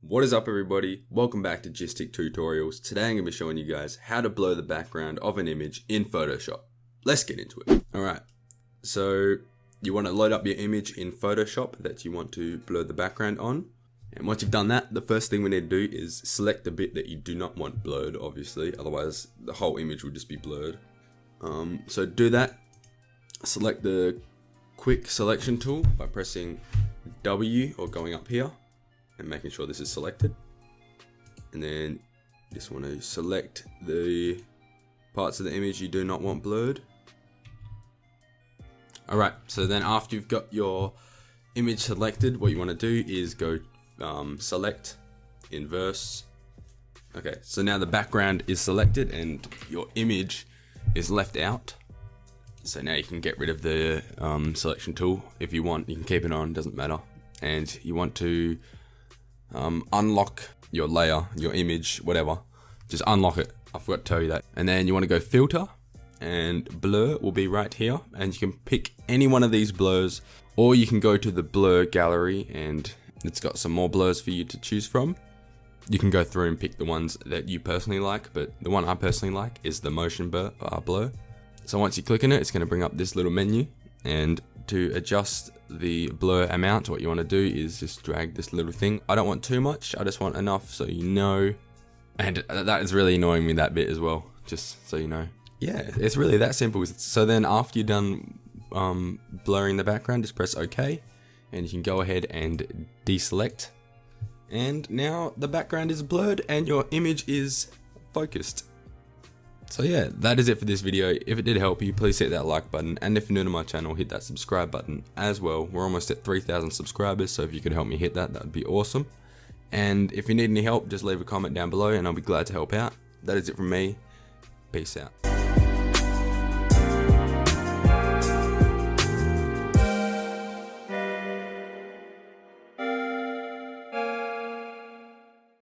What is up everybody, welcome back to GysticTutorials. Today I'm going to be showing you guys how to blur the background of an image in Photoshop. Let's get into it. Alright, so you want to load up your image in Photoshop that you want to blur the background on. And once you've done that, the first thing we need to do is select the bit that you do not want blurred, obviously, otherwise the whole image will just be blurred. So do that, select the quick selection tool by pressing W or going up here and making sure this is selected, and then you just want to select the parts of the image you do not want blurred. Alright, so then after you've got your image selected, what you want to do is go select, inverse. Okay, so now the background is selected and your image is left out. So now you can get rid of the selection tool if you want. You can keep it on, doesn't matter. And you want to unlock your layer, your image, whatever. Just unlock it. I forgot to tell you that. And then you want to go filter, and blur will be right here. And you can pick any one of these blurs, or you can go to the blur gallery and it's got some more blurs for you to choose from. You can go through and pick the ones that you personally like, but the one I personally like is the motion blur. So once you click on it, it's going to bring up this little menu, and to adjust the blur amount, what you want to do is just drag this little thing. I don't want too much, I just want enough so you know. And that is really annoying me, that bit as well, just so you know. Yeah, it's really that simple. So then after you're done blurring the background, just press OK, and you can go ahead and deselect. And now the background is blurred and your image is focused. So yeah, that is it for this video. If it did help you, please hit that like button, and if you're new to my channel, hit that subscribe button as well. We're almost at 3,000 subscribers, so if you could help me hit that, that would be awesome. And if you need any help, just leave a comment down below and I'll be glad to help out. That is it from me. Peace out.